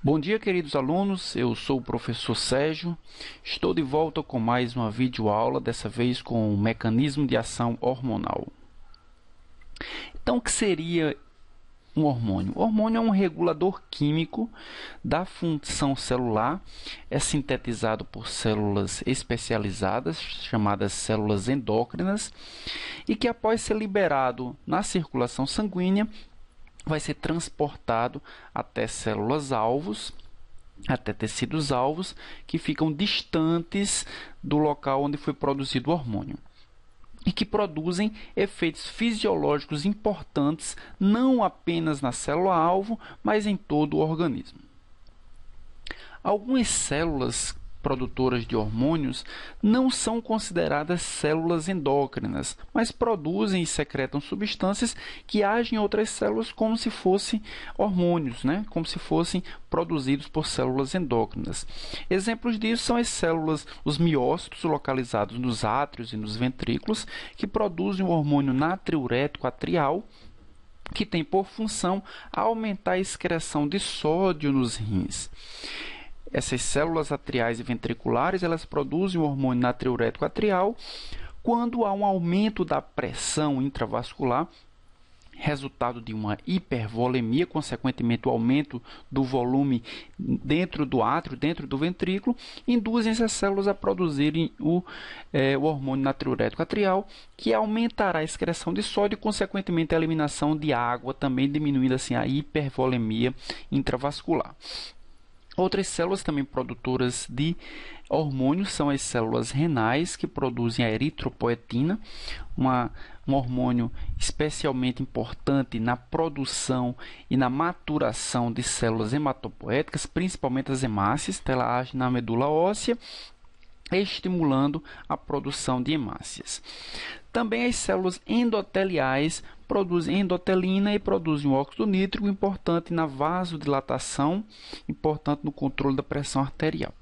Bom dia, queridos alunos, eu sou o professor Sérgio, estou de volta com mais uma videoaula, dessa vez com o mecanismo de ação hormonal. Então, o que seria um hormônio? O hormônio é um regulador químico da função celular, é sintetizado por células especializadas, chamadas células endócrinas, e que após ser liberado na circulação sanguínea, vai ser transportado até células-alvos, até tecidos-alvos, que ficam distantes do local onde foi produzido o hormônio e que produzem efeitos fisiológicos importantes não apenas na célula-alvo, mas em todo o organismo. Algumas células produtoras de hormônios não são consideradas células endócrinas, mas produzem e secretam substâncias que agem em outras células como se fossem hormônios, como se fossem produzidos por células endócrinas. Exemplos disso são as células, os miócitos localizados nos átrios e nos ventrículos, que produzem o hormônio natriurético atrial, que tem por função aumentar a excreção de sódio nos rins. Essas células atriais e ventriculares, elas produzem o hormônio natriurético atrial quando há um aumento da pressão intravascular, resultado de uma hipervolemia, consequentemente o aumento do volume dentro do átrio, dentro do ventrículo, induzem essas células a produzirem o hormônio natriurético atrial, que aumentará a excreção de sódio e, consequentemente, a eliminação de água, também diminuindo assim a hipervolemia intravascular. Outras células também produtoras de hormônios são as células renais, que produzem a eritropoetina, um hormônio especialmente importante na produção e na maturação de células hematopoéticas, principalmente as hemácias. Então, ela age na medula óssea, estimulando a produção de hemácias. Também as células endoteliais produzem endotelina e produzem o óxido nítrico, importante na vasodilatação, importante no controle da pressão arterial.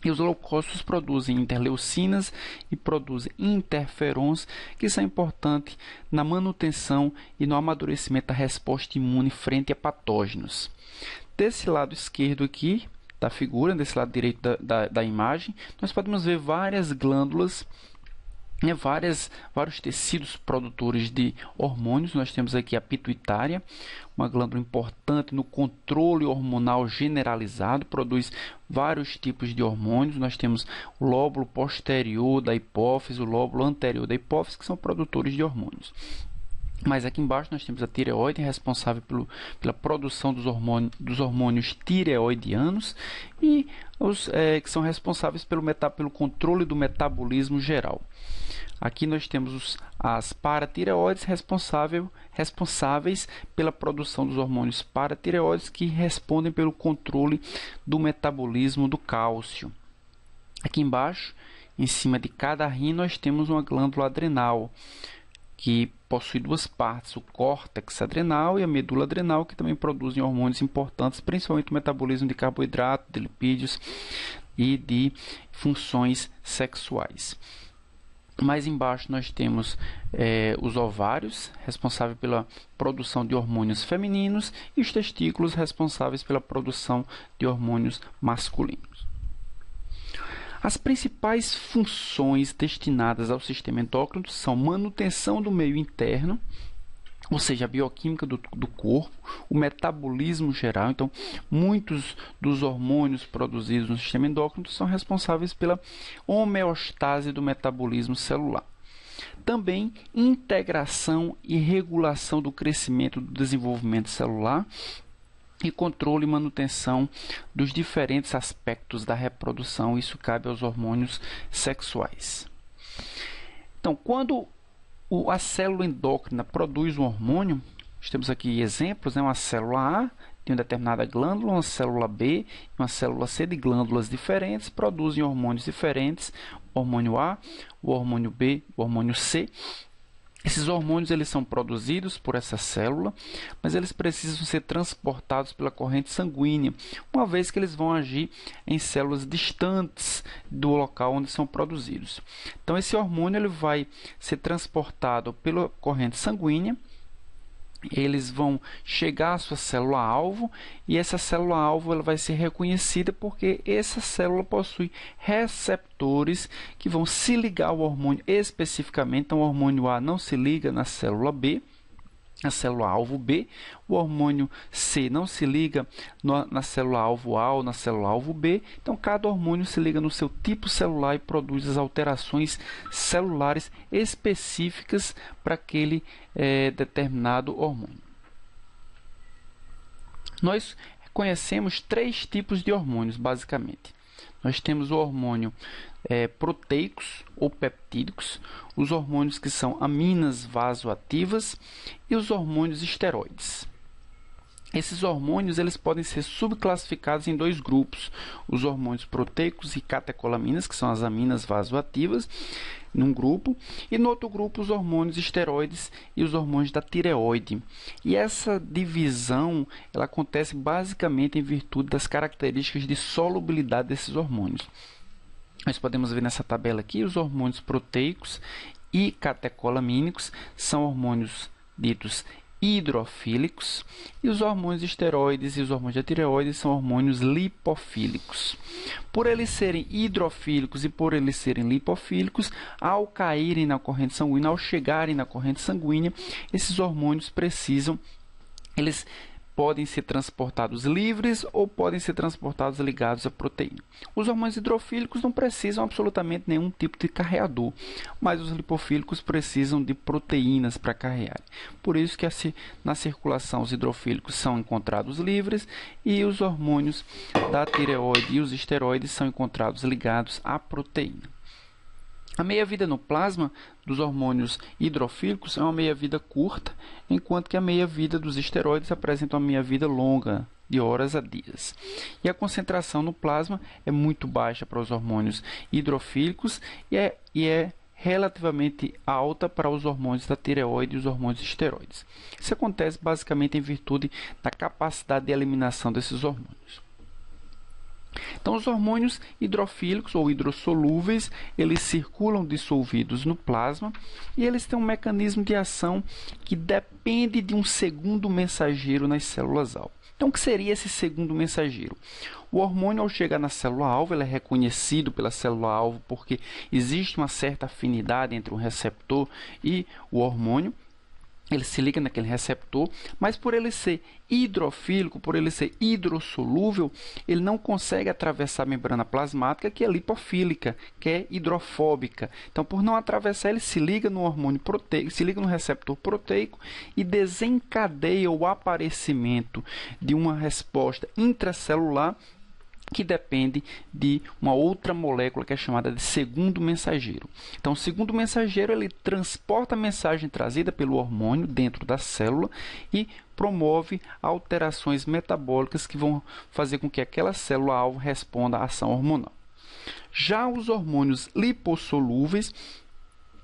E os leucócitos produzem interleucinas e produzem interferons, que são importantes na manutenção e no amadurecimento da resposta imune frente a patógenos. Desse lado esquerdo aqui da figura, desse lado direito da imagem, nós podemos ver várias glândulas, vários tecidos produtores de hormônios. Nós temos aqui a pituitária, uma glândula importante no controle hormonal generalizado, produz vários tipos de hormônios. Nós temos o lóbulo posterior da hipófise, o lóbulo anterior da hipófise, que são produtores de hormônios. Mas aqui embaixo nós temos a tireoide, responsável pela produção dos hormônios tireoidianos, e os que são responsáveis pelo controle do metabolismo geral. Aqui nós temos as paratireoides, responsáveis pela produção dos hormônios paratireoides, que respondem pelo controle do metabolismo do cálcio. Aqui embaixo, em cima de cada rim, nós temos uma glândula adrenal, que possui duas partes, o córtex adrenal e a medula adrenal, que também produzem hormônios importantes, principalmente o metabolismo de carboidrato, de lipídios e de funções sexuais. Mais embaixo nós temos os ovários, responsáveis pela produção de hormônios femininos, e os testículos, responsáveis pela produção de hormônios masculinos. As principais funções destinadas ao sistema endócrino são manutenção do meio interno, ou seja, a bioquímica do corpo, o metabolismo geral. Então, muitos dos hormônios produzidos no sistema endócrino são responsáveis pela homeostase do metabolismo celular. Também integração e regulação do crescimento e do desenvolvimento celular, e controle e manutenção dos diferentes aspectos da reprodução. Isso cabe aos hormônios sexuais. Então, quando a célula endócrina produz um hormônio, nós temos aqui exemplos, uma célula A de uma determinada glândula, uma célula B, uma célula C, de glândulas diferentes, produzem hormônios diferentes, o hormônio A, o hormônio B, o hormônio C. Esses hormônios eles são produzidos por essa célula, mas eles precisam ser transportados pela corrente sanguínea, uma vez que eles vão agir em células distantes do local onde são produzidos. Então, esse hormônio ele vai ser transportado pela corrente sanguínea eles vão chegar à sua célula-alvo e essa célula-alvo ela vai ser reconhecida porque essa célula possui receptores que vão se ligar ao hormônio especificamente. Então, o hormônio A não se liga na célula B, a célula-alvo B, o hormônio C não se liga na célula-alvo A ou na célula-alvo B. Então, cada hormônio se liga no seu tipo celular e produz as alterações celulares específicas para aquele determinado hormônio. Nós conhecemos 3 tipos de hormônios, basicamente. Nós temos o hormônio proteicos ou peptídicos, os hormônios que são aminas vasoativas e os hormônios esteroides. Esses hormônios eles podem ser subclassificados em 2 grupos, os hormônios proteicos e catecolaminas, que são as aminas vasoativas, num grupo, e no outro grupo os hormônios esteroides e os hormônios da tireoide. E essa divisão ela acontece basicamente em virtude das características de solubilidade desses hormônios. Nós podemos ver nessa tabela aqui os hormônios proteicos e catecolamínicos são hormônios ditos hidrofílicos e os hormônios esteroides e os hormônios da tireoide são hormônios lipofílicos. Por eles serem hidrofílicos e por eles serem lipofílicos, ao caírem na corrente sanguínea, ao chegarem na corrente sanguínea, esses hormônios eles podem ser transportados livres ou podem ser transportados ligados à proteína. Os hormônios hidrofílicos não precisam absolutamente nenhum tipo de carreador, mas os lipofílicos precisam de proteínas para carrear. Por isso que na circulação os hidrofílicos são encontrados livres e os hormônios da tireoide e os esteroides são encontrados ligados à proteína. A meia-vida no plasma dos hormônios hidrofílicos é uma meia-vida curta, enquanto que a meia-vida dos esteroides apresenta uma meia-vida longa, de horas a dias. E a concentração no plasma é muito baixa para os hormônios hidrofílicos e é relativamente alta para os hormônios da tireoide e os hormônios esteroides. Isso acontece basicamente em virtude da capacidade de eliminação desses hormônios. Então, os hormônios hidrofílicos ou hidrossolúveis, eles circulam dissolvidos no plasma e eles têm um mecanismo de ação que depende de um segundo mensageiro nas células-alvo. Então, o que seria esse segundo mensageiro? O hormônio, ao chegar na célula-alvo, ele é reconhecido pela célula-alvo porque existe uma certa afinidade entre o receptor e o hormônio. Ele se liga naquele receptor, mas por ele ser hidrofílico, por ele ser hidrossolúvel, ele não consegue atravessar a membrana plasmática, que é lipofílica, que é hidrofóbica. Então, por não atravessar, ele se liga no hormônio proteico, se liga no receptor proteico e desencadeia o aparecimento de uma resposta intracelular que depende de uma outra molécula que é chamada de segundo mensageiro. Então, o segundo mensageiro ele transporta a mensagem trazida pelo hormônio dentro da célula e promove alterações metabólicas que vão fazer com que aquela célula-alvo responda à ação hormonal. Já os hormônios lipossolúveis,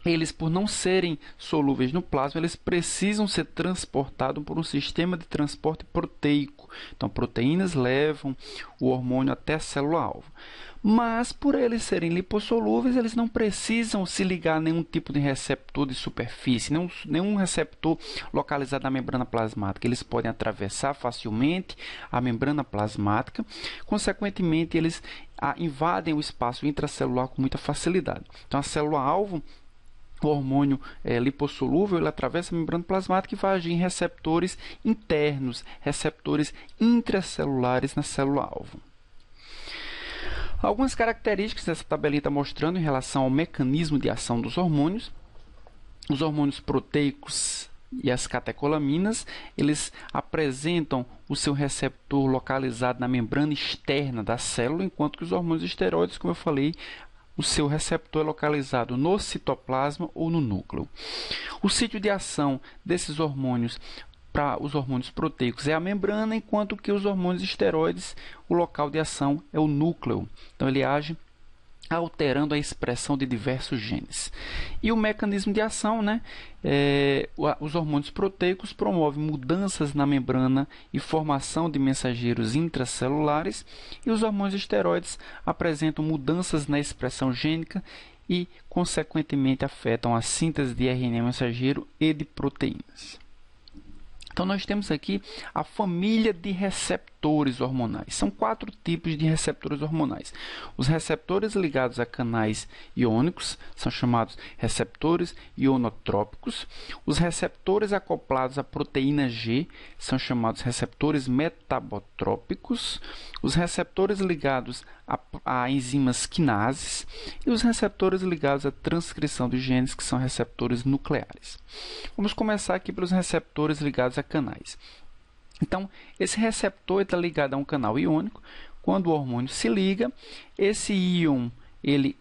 eles, por não serem solúveis no plasma, eles precisam ser transportados por um sistema de transporte proteico. Então, proteínas levam o hormônio até a célula-alvo. Mas, por eles serem lipossolúveis, eles não precisam se ligar a nenhum tipo de receptor de superfície, nenhum receptor localizado na membrana plasmática. Eles podem atravessar facilmente a membrana plasmática, consequentemente, eles invadem o espaço intracelular com muita facilidade. Então, a célula-alvo, o hormônio lipossolúvel, ele atravessa a membrana plasmática e vai agir em receptores internos, receptores intracelulares na célula-alvo. Algumas características dessa tabelinha está mostrando em relação ao mecanismo de ação dos hormônios. Os hormônios proteicos e as catecolaminas, eles apresentam o seu receptor localizado na membrana externa da célula, enquanto que os hormônios esteroides, como eu falei, o seu receptor é localizado no citoplasma ou no núcleo. O sítio de ação desses hormônios para os hormônios proteicos é a membrana, enquanto que os hormônios esteroides, o local de ação é o núcleo. Então, ele age alterando a expressão de diversos genes. E o mecanismo de ação, os hormônios proteicos promovem mudanças na membrana e formação de mensageiros intracelulares, e os hormônios esteroides apresentam mudanças na expressão gênica e, consequentemente, afetam a síntese de RNA mensageiro e de proteínas. Então, nós temos aqui a família de receptores hormonais. São 4 tipos de receptores hormonais. Os receptores ligados a canais iônicos são chamados receptores ionotrópicos. Os receptores acoplados à proteína G são chamados receptores metabotrópicos. Os receptores ligados a enzimas quinases e os receptores ligados à transcrição de genes, que são receptores nucleares. Vamos começar aqui pelos receptores ligados a canais. Então, esse receptor está ligado a um canal iônico. Quando o hormônio se liga, esse íon ele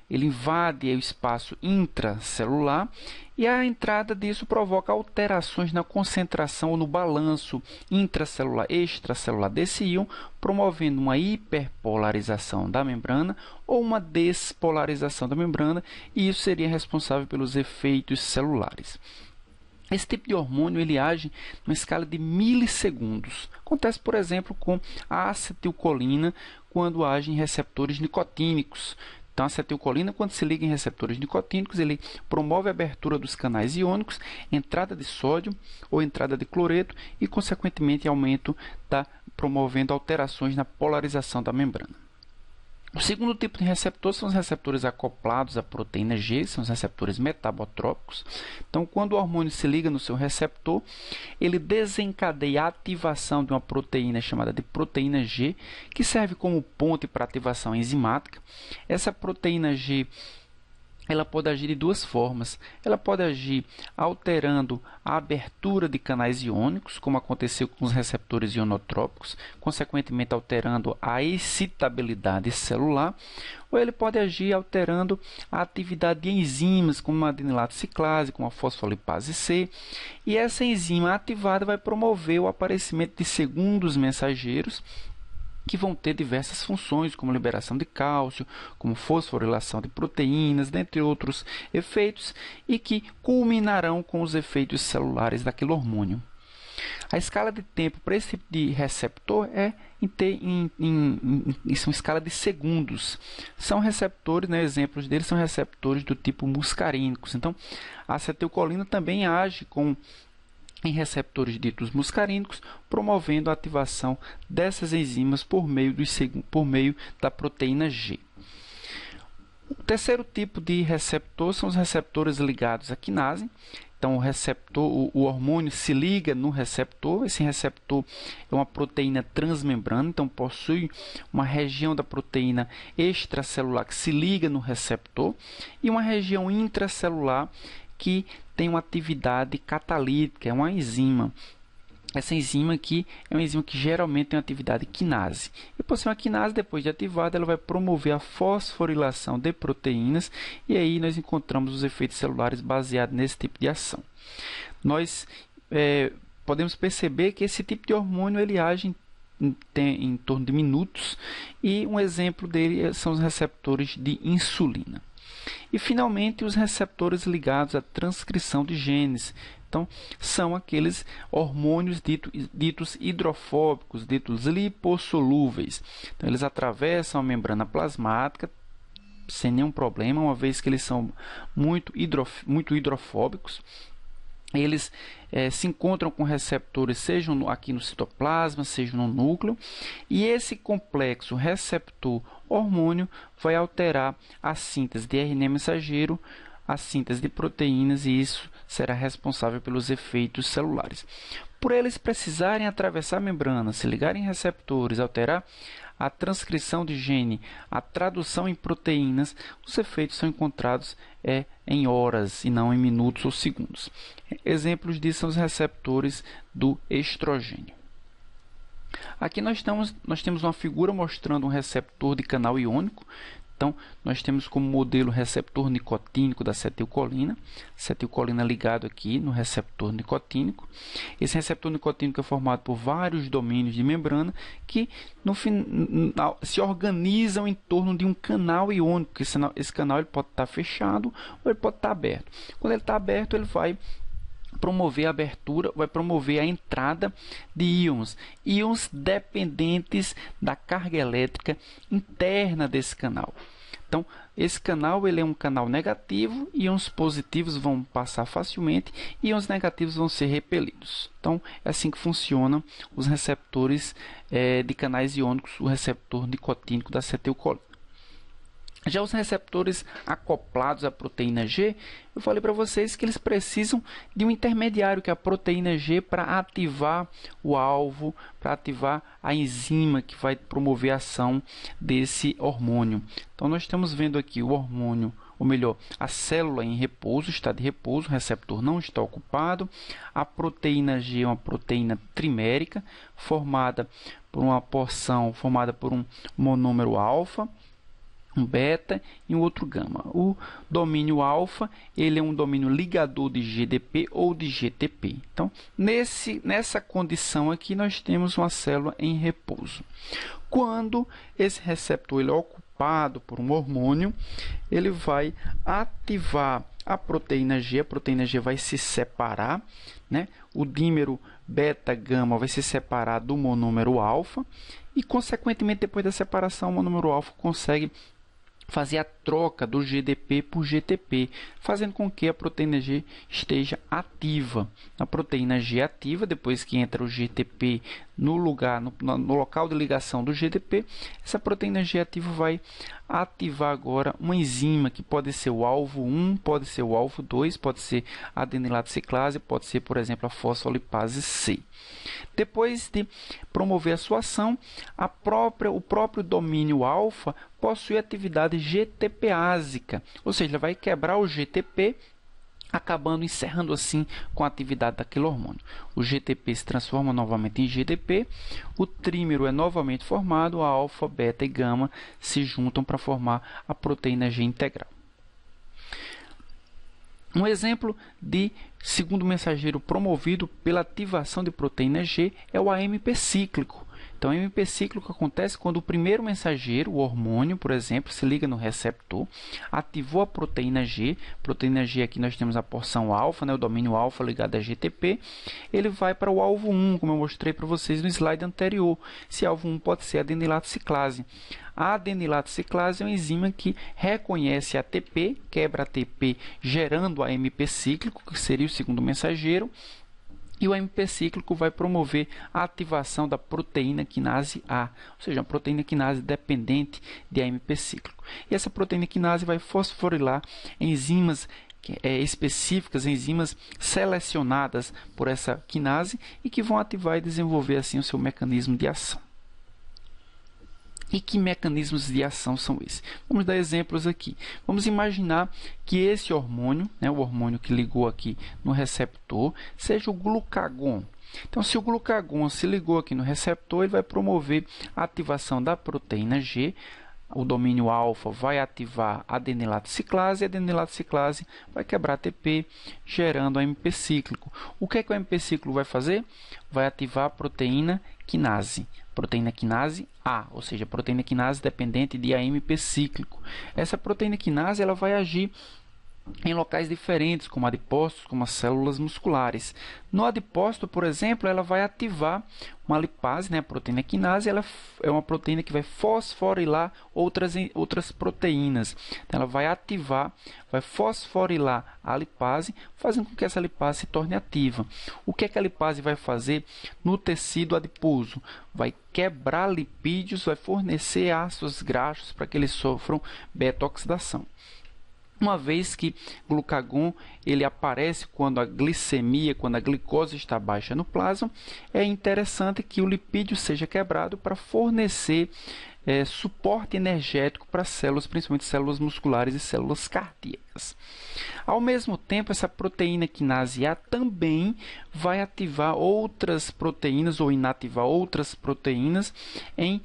invade o espaço intracelular e a entrada disso provoca alterações na concentração ou no balanço intracelular e extracelular desse íon, promovendo uma hiperpolarização da membrana ou uma despolarização da membrana, e isso seria responsável pelos efeitos celulares. Esse tipo de hormônio ele age numa escala de milissegundos. Acontece, por exemplo, com a acetilcolina quando age em receptores nicotínicos. Então, a acetilcolina, quando se liga em receptores nicotínicos, ele promove a abertura dos canais iônicos, entrada de sódio ou entrada de cloreto e, consequentemente, promovendo alterações na polarização da membrana. O segundo tipo de receptor são os receptores acoplados à proteína G, são os receptores metabotrópicos. Então, quando o hormônio se liga no seu receptor, ele desencadeia a ativação de uma proteína chamada de proteína G, que serve como ponte para ativação enzimática. Essa proteína G ela pode agir de 2 formas. Ela pode agir alterando a abertura de canais iônicos, como aconteceu com os receptores ionotrópicos, consequentemente alterando a excitabilidade celular, ou ele pode agir alterando a atividade de enzimas, como a adenilato ciclase, como a fosfolipase C, e essa enzima ativada vai promover o aparecimento de segundos mensageiros, que vão ter diversas funções, como liberação de cálcio, como fosforilação de proteínas, dentre outros efeitos, e que culminarão com os efeitos celulares daquele hormônio. A escala de tempo para esse tipo de receptor é em escala de segundos. São receptores, exemplos deles são receptores do tipo muscarínicos. Então, a acetilcolina também age em receptores ditos muscarínicos, promovendo a ativação dessas enzimas por meio da proteína G. O terceiro tipo de receptor são os receptores ligados à quinase. Então, o hormônio se liga no receptor. Esse receptor é uma proteína transmembrana, então possui uma região da proteína extracelular que se liga no receptor e uma região intracelular que tem uma atividade catalítica, é uma enzima. Essa enzima aqui é uma enzima que geralmente tem uma atividade quinase. E por ser uma quinase, depois de ativada, ela vai promover a fosforilação de proteínas e aí nós encontramos os efeitos celulares baseados nesse tipo de ação. Nós podemos perceber que esse tipo de hormônio ele age em torno de minutos e um exemplo dele são os receptores de insulina. E, finalmente, os receptores ligados à transcrição de genes. Então, são aqueles hormônios ditos hidrofóbicos, ditos lipossolúveis. Então, eles atravessam a membrana plasmática sem nenhum problema, uma vez que eles são muito hidrofóbicos. Eles se encontram com receptores, sejam aqui no citoplasma, seja no núcleo, e esse complexo receptor-hormônio vai alterar a síntese de RNA mensageiro, a síntese de proteínas, e isso será responsável pelos efeitos celulares. Por eles precisarem atravessar a membrana, se ligarem em receptores, alterar a transcrição de gene, a tradução em proteínas, os efeitos são encontrados em horas e não em minutos ou segundos. Exemplos disso são os receptores do estrogênio. Aqui nós temos uma figura mostrando um receptor de canal iônico. Então, nós temos como modelo o receptor nicotínico da acetilcolina ligado aqui no receptor nicotínico. Esse receptor nicotínico é formado por vários domínios de membrana que no final se organizam em torno de um canal iônico. Esse canal ele pode estar fechado ou ele pode estar aberto. Quando ele está aberto, ele vai promover a abertura, vai promover a entrada de íons dependentes da carga elétrica interna desse canal. Então, esse canal ele é um canal negativo, íons positivos vão passar facilmente e íons negativos vão ser repelidos. Então, é assim que funcionam os receptores de canais iônicos, o receptor nicotínico da acetilcolina. Já os receptores acoplados à proteína G, eu falei para vocês que eles precisam de um intermediário, que é a proteína G, para ativar o alvo, para ativar a enzima que vai promover a ação desse hormônio. Então, nós estamos vendo aqui o hormônio, ou melhor, a célula em repouso, está de repouso, o receptor não está ocupado. A proteína G é uma proteína trimérica, formada por uma porção, formada por um monômero alfa, um beta e um outro gama. O domínio alfa, ele é um domínio ligador de GDP ou de GTP. Então, nessa condição aqui, nós temos uma célula em repouso. Quando esse receptor ele é ocupado por um hormônio, ele vai ativar a proteína G vai se separar, né? O dímero beta-gama vai se separar do monômero alfa e, consequentemente, depois da separação, o monômero alfa consegue fazer a troca do GDP por GTP, fazendo com que a proteína G esteja ativa. A proteína G ativa, depois que entra o GTP no local de ligação do GDP, essa proteína G ativa vai ativar agora uma enzima que pode ser o alvo 1, pode ser o alvo 2, pode ser a adenilato ciclase, pode ser, por exemplo, a fosfolipase C. Depois de promover a sua ação, o próprio domínio alfa possui atividade GTPásica, ou seja, vai quebrar o GTP, encerrando assim com a atividade daquele hormônio. O GTP se transforma novamente em GDP, o trímero é novamente formado, a alfa, beta e gama se juntam para formar a proteína G integral. Um exemplo de segundo mensageiro promovido pela ativação de proteína G é o AMP cíclico. Então, o AMP cíclico acontece quando o primeiro mensageiro, o hormônio, por exemplo, se liga no receptor, ativou a proteína G. Proteína G, aqui nós temos a porção alfa, né, o domínio alfa ligado a GTP. Ele vai para o alvo 1, como eu mostrei para vocês no slide anterior. Esse alvo 1 pode ser a adenilato ciclase. A adenilato ciclase é uma enzima que reconhece ATP, quebra ATP, gerando AMP cíclico, que seria o segundo mensageiro. E o AMP cíclico vai promover a ativação da proteína quinase A, ou seja, uma proteína quinase dependente de AMP cíclico. E essa proteína quinase vai fosforilar enzimas específicas, enzimas selecionadas por essa quinase e que vão ativar e desenvolver assim o seu mecanismo de ação. E que mecanismos de ação são esses? Vamos dar exemplos aqui. Vamos imaginar que esse hormônio, né, o hormônio que ligou aqui no receptor, seja o glucagon. Então, se o glucagon se ligou aqui no receptor, ele vai promover a ativação da proteína G. O domínio alfa vai ativar a adenilato ciclase, e a adenilato ciclase vai quebrar ATP, gerando AMP cíclico. O que é que o AMP cíclico vai fazer? Vai ativar a proteína quinase A, ou seja, proteína quinase dependente de AMP cíclico. Essa proteína quinase ela vai agir em locais diferentes, como adipócitos, como as células musculares. No adipócito, por exemplo, ela vai ativar uma lipase, né? A proteína quinase ela é uma proteína que vai fosforilar outras proteínas. Então, ela vai ativar, vai fosforilar a lipase, fazendo com que essa lipase se torne ativa. O que é que a lipase vai fazer no tecido adiposo? Vai quebrar lipídios, vai fornecer ácidos graxos para que eles sofram beta-oxidação. Uma vez que glucagon ele aparece quando a glicemia, quando a glicose está baixa no plasma, é interessante que o lipídio seja quebrado para fornecer suporte energético para células, principalmente células musculares e células cardíacas. Ao mesmo tempo, essa proteína quinase A também vai ativar outras proteínas ou inativar outras proteínas em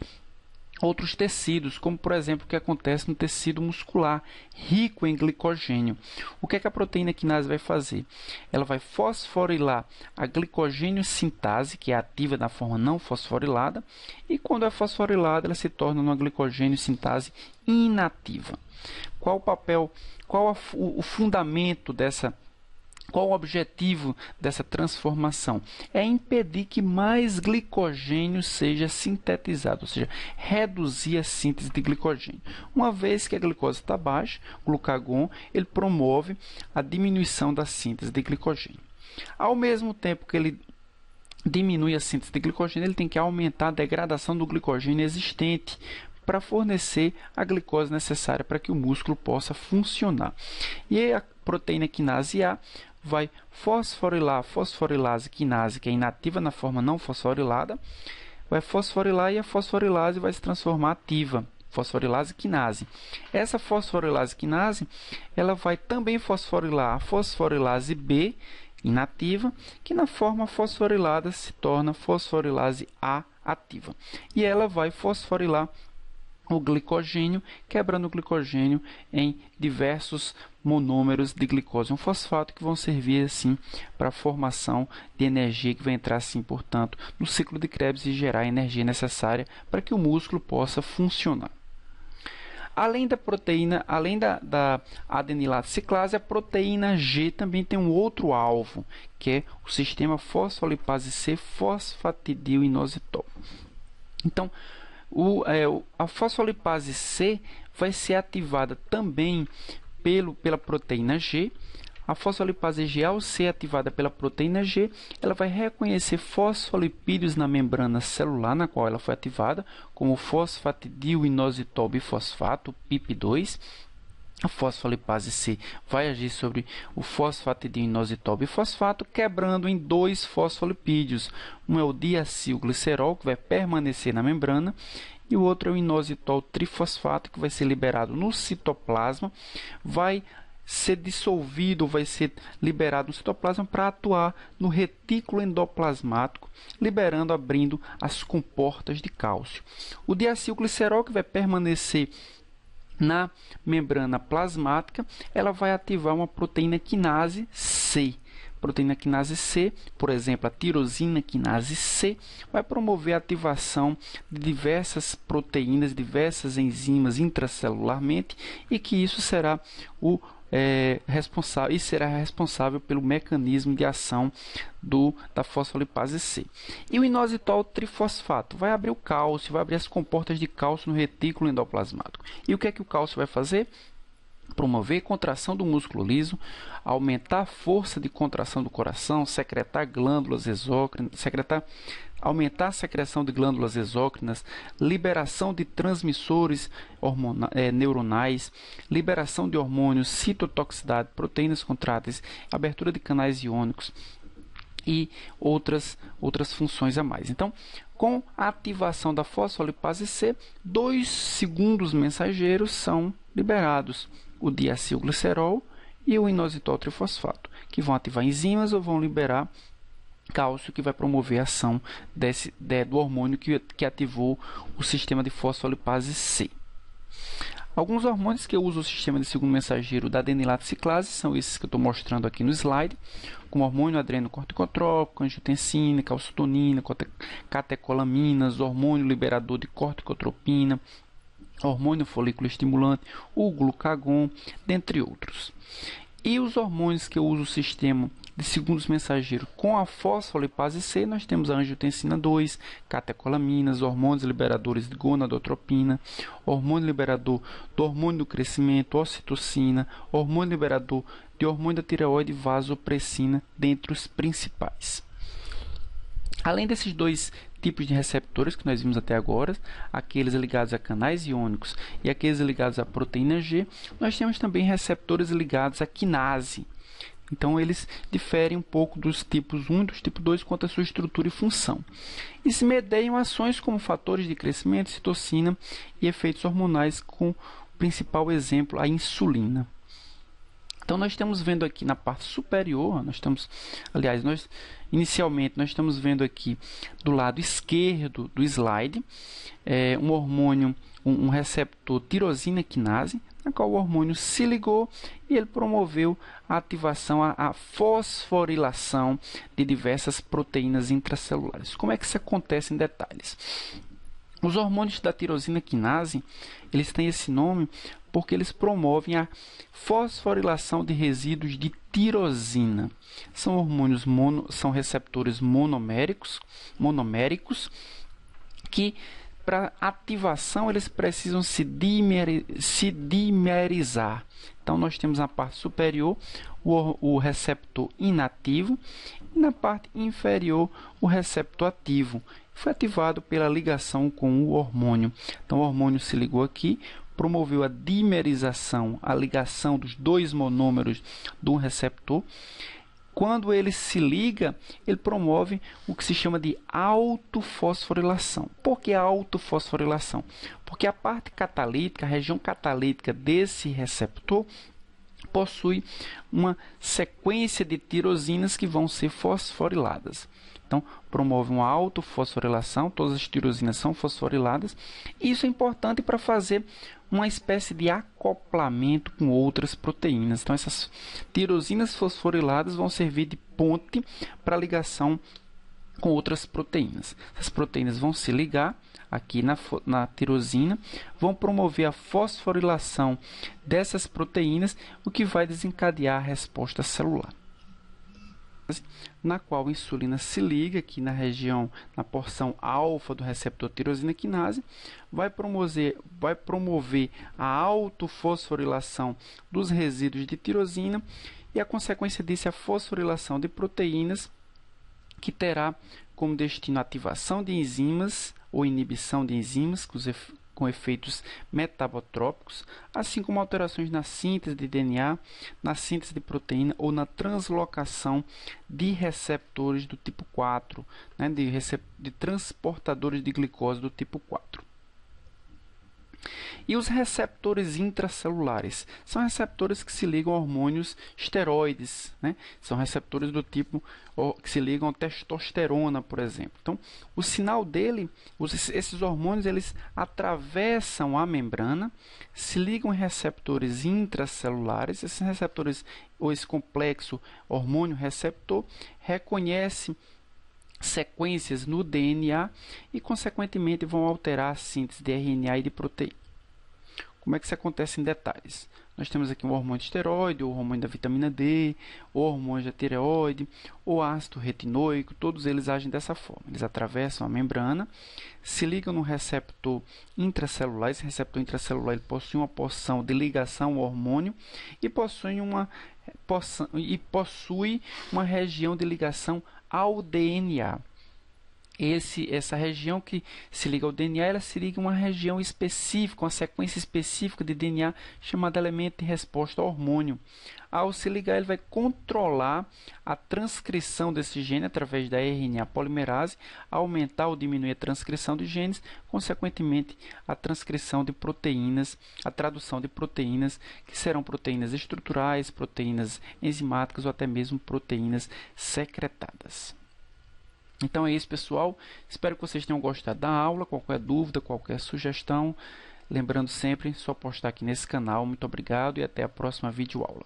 outros tecidos, como por exemplo o que acontece no tecido muscular rico em glicogênio. O que é que a proteína quinase vai fazer? Ela vai fosforilar a glicogênio sintase, que é ativa na forma não fosforilada, e quando é fosforilada ela se torna uma glicogênio sintase inativa. Qual o papel, o fundamento dessa Qual o objetivo dessa transformação? É impedir que mais glicogênio seja sintetizado, ou seja, reduzir a síntese de glicogênio. Uma vez que a glicose está baixa, o glucagon ele promove a diminuição da síntese de glicogênio. Ao mesmo tempo que ele diminui a síntese de glicogênio, ele tem que aumentar a degradação do glicogênio existente para fornecer a glicose necessária para que o músculo possa funcionar. E a proteína quinase A vai fosforilar a fosforilase quinase, que é inativa na forma não fosforilada, vai fosforilar e a fosforilase vai se transformar ativa, fosforilase quinase. Essa fosforilase quinase, ela vai também fosforilar a fosforilase B, inativa, que na forma fosforilada se torna fosforilase A ativa. E ela vai fosforilar o glicogênio, quebrando o glicogênio em diversos monômeros de glicose 1-fosfato que vão servir assim para a formação de energia que vai entrar assim, portanto, no ciclo de Krebs e gerar a energia necessária para que o músculo possa funcionar. Além da proteína, além da adenilato ciclase, a proteína G também tem um outro alvo, que é o sistema fosfolipase C fosfatidil-inositol. Então, a fosfolipase C vai ser ativada também pela proteína G. A fosfolipase G, ao ser ativada pela proteína G, ela vai reconhecer fosfolipídios na membrana celular na qual ela foi ativada, como o fosfatidil-inositol bifosfato, PIP2. A fosfolipase C vai agir sobre o fosfatidil-inositol bifosfato, quebrando em dois fosfolipídios. Um é o diacilglicerol, que vai permanecer na membrana, e o outro é o inositol trifosfato, que vai ser liberado no citoplasma, vai ser dissolvido, vai ser liberado no citoplasma para atuar no retículo endoplasmático, liberando, abrindo as comportas de cálcio. O diacilglicerol, que vai permanecer na membrana plasmática, ela vai ativar uma proteína quinase C. Proteína quinase C, por exemplo, a tirosina quinase C, vai promover a ativação de diversas proteínas, diversas enzimas intracelularmente, e que isso será responsável pelo mecanismo de ação da fosfolipase C. E o inositol trifosfato vai abrir o cálcio, vai abrir as comportas de cálcio no retículo endoplasmático. E o que é que o cálcio vai fazer? Promover a contração do músculo liso, aumentar a força de contração do coração, secretar glândulas exócrinas, aumentar a secreção de glândulas exócrinas, liberação de transmissores neuronais, liberação de hormônios, citotoxicidade, proteínas contráteis, abertura de canais iônicos e outras funções a mais. Então, com a ativação da fosfolipase C, 2 segundos mensageiros são liberados: o diacilglicerol e o inositol trifosfato, que vão ativar enzimas ou vão liberar cálcio, que vai promover a ação do hormônio que ativou o sistema de fosfolipase C. Alguns hormônios que usam o sistema de segundo mensageiro da adenilato ciclase são esses que eu estou mostrando aqui no slide, como hormônio adrenocorticotrópico, angiotensina, calcitonina, catecolaminas, hormônio liberador de corticotropina, hormônio folículo estimulante, o glucagon, dentre outros. E os hormônios que usam o sistema de segundos mensageiros com a fosfolipase C, nós temos a angiotensina 2, catecolaminas, hormônios liberadores de gonadotropina, hormônio liberador do hormônio do crescimento, ocitocina, hormônio liberador de hormônio da tireoide, vasopressina, dentre os principais. Além desses dois tipos de receptores que nós vimos até agora, aqueles ligados a canais iônicos e aqueles ligados à proteína G, nós temos também receptores ligados à quinase. Então, eles diferem um pouco dos tipos 1 e dos tipos 2 quanto à sua estrutura e função. E se medeiam ações como fatores de crescimento, citocina e efeitos hormonais, com o principal exemplo, a insulina. Então, nós estamos vendo aqui na parte superior, inicialmente nós estamos vendo aqui do lado esquerdo do slide, um hormônio, um receptor tirosina quinase, na qual o hormônio se ligou e ele promoveu a ativação, a fosforilação de diversas proteínas intracelulares. Como é que isso acontece em detalhes? Os hormônios da tirosina quinase, eles têm esse nome porque eles promovem a fosforilação de resíduos de tirosina. São hormônios são receptores monoméricos que para ativação eles precisam se dimerizar. Então nós temos na parte superior o receptor inativo e na parte inferior o receptor ativo. Foi ativado pela ligação com o hormônio. Então o hormônio se ligou aqui, promoveu a dimerização, a ligação dos dois monômeros de um receptor. Quando ele se liga, ele promove o que se chama de autofosforilação. Por que autofosforilação? Porque a parte catalítica, a região catalítica desse receptor, possui uma sequência de tirosinas que vão ser fosforiladas. Então, promove uma autofosforilação, todas as tirosinas são fosforiladas. Isso é importante para fazer uma espécie de acoplamento com outras proteínas. Então, essas tirosinas fosforiladas vão servir de ponte para ligação com outras proteínas. As proteínas vão se ligar aqui na tirosina, vão promover a fosforilação dessas proteínas, o que vai desencadear a resposta celular, na qual a insulina se liga aqui na região, na porção alfa do receptor tirosina quinase, vai promover a autofosforilação dos resíduos de tirosina e a consequência disso é a fosforilação de proteínas, que terá como destino a ativação de enzimas ou inibição de enzimas com efeitos metabotrópicos, assim como alterações na síntese de DNA, na síntese de proteína ou na translocação de receptores do tipo 4, né, de transportadores de glicose do tipo 4. E os receptores intracelulares são receptores que se ligam a hormônios esteroides, né? São receptores do tipo que se ligam a testosterona, por exemplo. Então, o sinal dele, esses hormônios, eles atravessam a membrana, se ligam a receptores intracelulares. Esses receptores, ou esse complexo hormônio-receptor, reconhece sequências no DNA e, consequentemente, vão alterar a síntese de RNA e de proteína. Como é que isso acontece em detalhes? Nós temos aqui o hormônio esteroide, o hormônio da vitamina D, o hormônio da tireoide, o ácido retinoico, todos eles agem dessa forma. Eles atravessam a membrana, se ligam no receptor intracelular. Esse receptor intracelular ele possui uma porção de ligação ao hormônio e possui uma região de ligação ao DNA. Essa região que se liga ao DNA, ela se liga a uma região específica, uma sequência específica de DNA chamada elemento de resposta ao hormônio. Ao se ligar, ele vai controlar a transcrição desse gene através da RNA polimerase, aumentar ou diminuir a transcrição de genes, consequentemente a transcrição de proteínas, a tradução de proteínas, que serão proteínas estruturais, proteínas enzimáticas ou até mesmo proteínas secretadas. Então é isso, pessoal. Espero que vocês tenham gostado da aula. Qualquer dúvida, qualquer sugestão, lembrando sempre, só postar aqui nesse canal. Muito obrigado e até a próxima videoaula.